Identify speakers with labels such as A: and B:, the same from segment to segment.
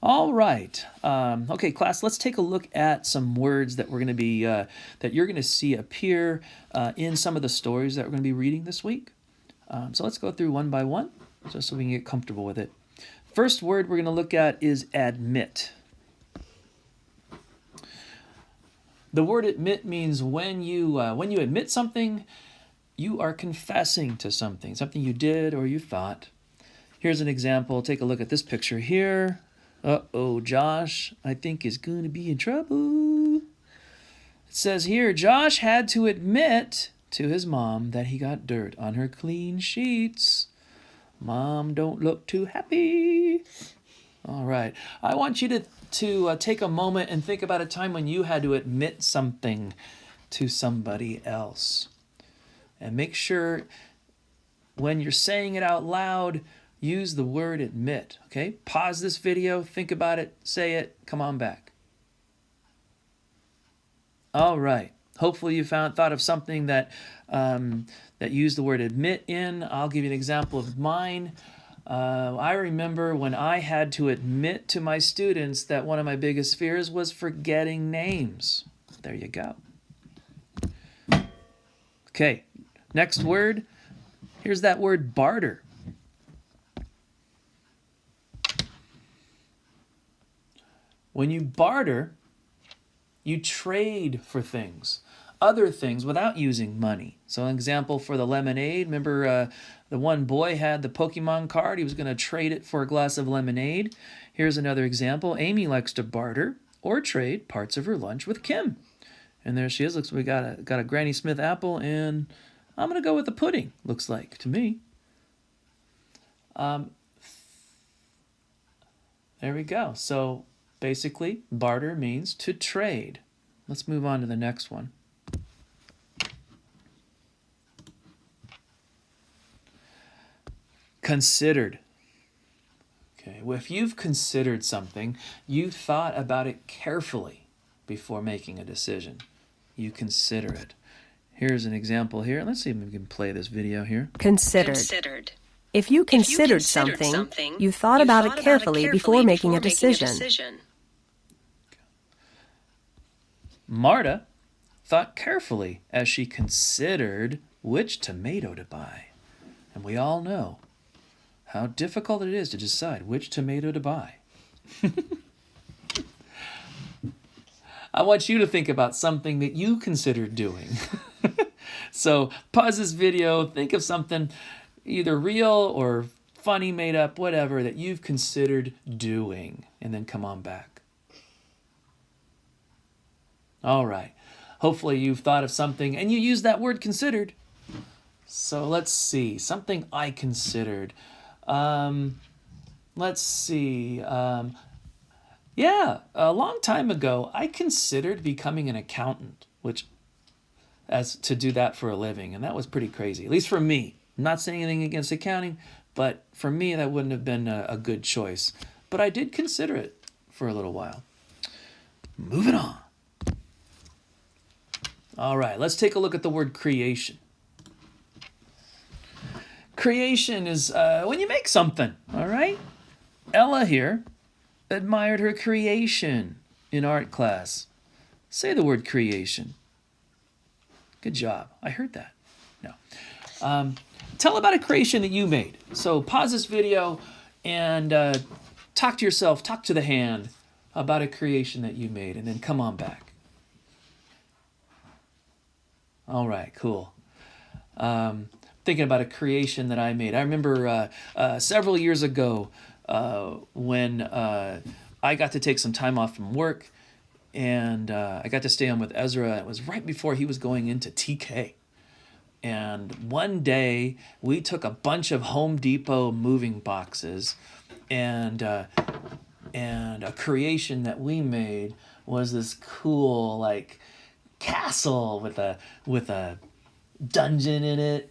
A: All right. Okay, class, let's take a look at some words that we're going to be, that you're going to see appear in some of the stories that we're going to be reading this week. So let's go through one by one, just so we can get comfortable with it. First word we're going to look at is admit. The word admit means when you admit something, you are confessing to something you did or you thought. Here's an example. Take a look at this picture here. Uh-oh, Josh, I think, is going to be in trouble. It says here, Josh had to admit to his mom that he got dirt on her clean sheets. Mom, don't look too happy. All right. I want you to take a moment and think about a time when you had to admit something to somebody else. And make sure when you're saying it out loud, use the word admit, okay? Pause this video, think about it, say it, come on back. All right. Hopefully you thought of something that used the word admit in. I'll give you an example of mine. I remember when I had to admit to my students that one of my biggest fears was forgetting names. There you go. Okay, next word. Here's that word barter. When you barter, you trade for things, other things without using money. So an example for the lemonade, remember the one boy had the Pokemon card. He was going to trade it for a glass of lemonade. Here's another example. Amy likes to barter or trade parts of her lunch with Kim. And there she is. Looks like we got a Granny Smith apple, and I'm going to go with the pudding, looks like to me. There we go. So basically, barter means to trade. Let's move on to the next one. Considered. Okay, well, if you've considered something, you thought about it carefully before making a decision. You consider it. Here's an example here. Let's see if we can play this video here.
B: Considered. If you considered something, you thought about it carefully before making a decision.
A: Marta thought carefully as she considered which tomato to buy. And we all know how difficult it is to decide which tomato to buy. I want you to think about something that you considered doing. So pause this video, think of something either real or funny, made up, whatever, that you've considered doing, and then come on back. All right. Hopefully you've thought of something and you use that word considered. So let's see. Something I considered. Let's see. Yeah, a long time ago, I considered becoming an accountant, to do that for a living. And that was pretty crazy, at least for me. I'm not saying anything against accounting, but for me, that wouldn't have been a good choice. But I did consider it for a little while. Moving on. All right, let's take a look at the word creation. Creation is when you make something, all right? Ella here admired her creation in art class. Say the word creation. Good job. I heard that. No. Tell about a creation that you made. So pause this video and talk to yourself, talk to the hand about a creation that you made, and then come on back. All right, cool. Thinking about a creation that I made. I remember several years ago when I got to take some time off from work, and I got to stay on with Ezra. It was right before he was going into TK. And one day we took a bunch of Home Depot moving boxes, and a creation that we made was this cool like castle with a dungeon in it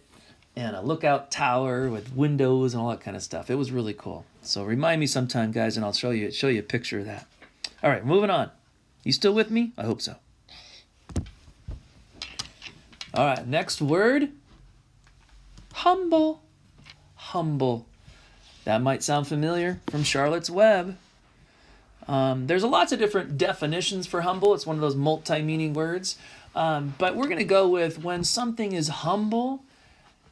A: and a lookout tower with windows and all that kind of stuff. It was really cool. So remind me sometime, guys, and I'll show you a picture of that. All right, moving on. You still with me? I hope so. All right, next word. Humble. Humble. That might sound familiar from Charlotte's Web. There's lots of different definitions for humble. It's one of those multi-meaning words. But we're going to go with when something is humble,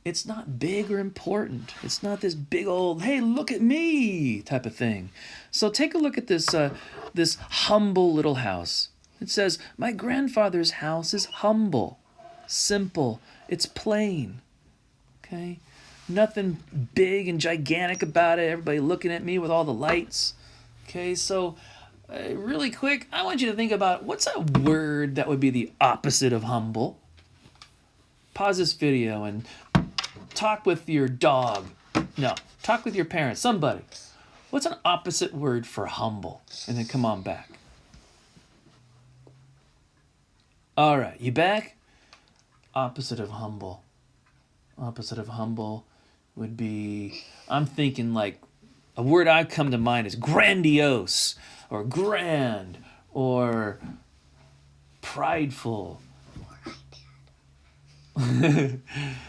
A: it's not big or important. It's not this big old, hey, look at me type of thing. So take a look at this humble little house. It says, my grandfather's house is humble, simple, it's plain. Okay? Nothing big and gigantic about it. Everybody looking at me with all the lights. Okay, so really quick, I want you to think about what's a word that would be the opposite of humble. Pause this video and talk with your dog. No, talk with your parents, somebody. What's an opposite word for humble? And then come on back. All right, you back? Opposite of humble. Opposite of humble would be, I'm thinking like, a word I've come to mind is grandiose, or grand, or prideful.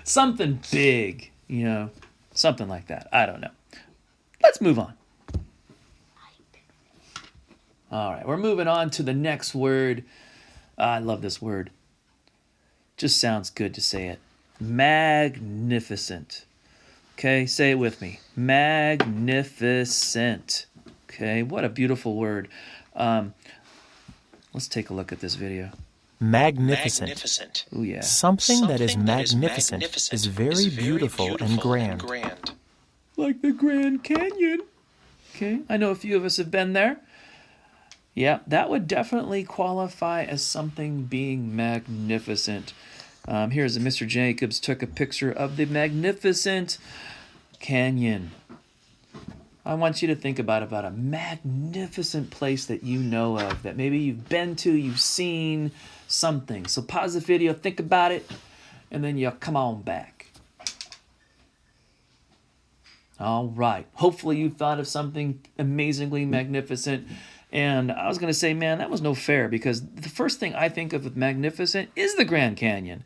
A: Something big, something like that. I don't know. Let's move on. All right, we're moving on to the next word. I love this word. Just sounds good to say it. Magnificent. Okay, say it with me. Magnificent. Okay, what a beautiful word. Let's take a look at this video.
C: Magnificent.
A: Oh yeah.
C: Something that is magnificent is very beautiful and grand.
A: Like the Grand Canyon. Okay, I know a few of us have been there. Yeah, that would definitely qualify as something being magnificent. Here's Mr. Jacobs took a picture of the magnificent canyon. I want you to think about a magnificent place that you know of, that maybe you've been to, you've seen something. So pause the video, think about it, and then you come on back. All right. Hopefully you thought of something amazingly magnificent. And I was going to say, man, that was no fair, because the first thing I think of with magnificent is the Grand Canyon.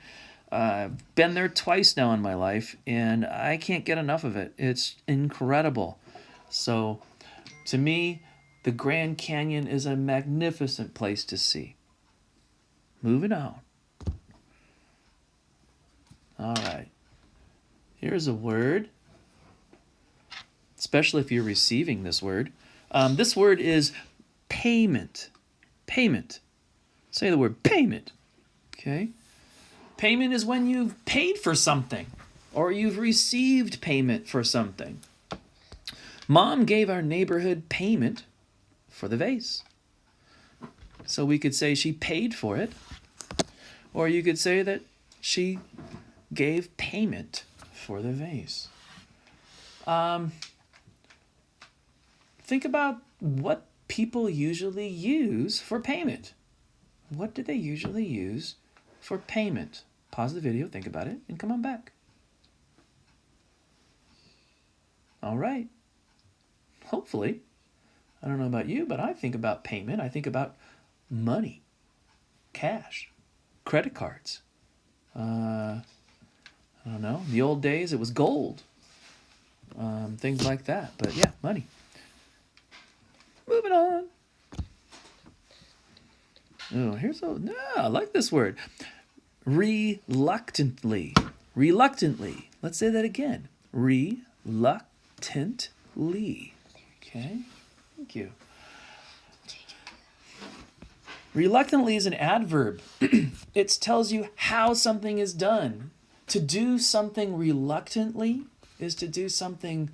A: I've been there twice now in my life, and I can't get enough of it. It's incredible. So, to me, the Grand Canyon is a magnificent place to see. Moving on. All right. Here's a word, especially if you're receiving this word. This word is payment. Payment. Say the word payment. Okay? Payment is when you've paid for something, or you've received payment for something. Mom gave our neighborhood payment for the vase. So we could say she paid for it, or you could say that she gave payment for the vase. Think about what people usually use for payment. What do they usually use for payment? Pause the video, think about it, and come on back. All right. Hopefully, I don't know about you, but I think about payment. I think about money, cash, credit cards. I don't know. In the old days, it was gold. Things like that. But yeah, money. Moving on. Oh, I like this word. Reluctantly. Reluctantly. Let's say that again. Reluctantly. Okay. Thank you. Reluctantly is an adverb. It tells you how something is done. To do something reluctantly is to do something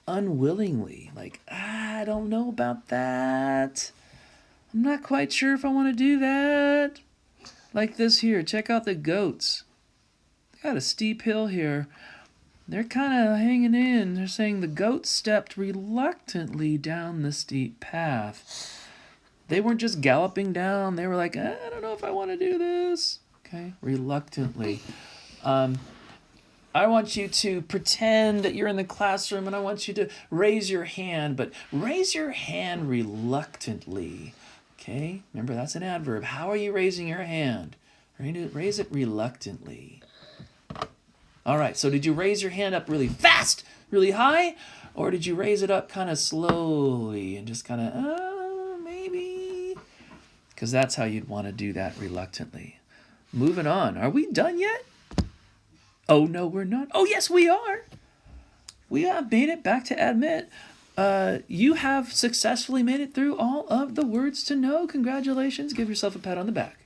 A: unwillingly. Like, I don't know about that. I'm not quite sure if I want to do that. Like this here. Check out the goats. They got a steep hill here. They're kind of hanging in. They're saying the goats stepped reluctantly down the steep path. They weren't just galloping down. They were like, I don't know if I want to do this. Okay, reluctantly. I want you to pretend that you're in the classroom, and I want you to raise your hand, but raise your hand reluctantly. Okay, remember that's an adverb. How are you raising your hand? Raise it reluctantly. All right, so did you raise your hand up really fast, really high, or did you raise it up kind of slowly and just kind of, maybe. Because that's how you'd want to do that reluctantly. Moving on. Are we done yet? Oh, no, we're not. Oh, yes, we are. We have made it back to admit. You have successfully made it through all of the words to know. Congratulations. Give yourself a pat on the back.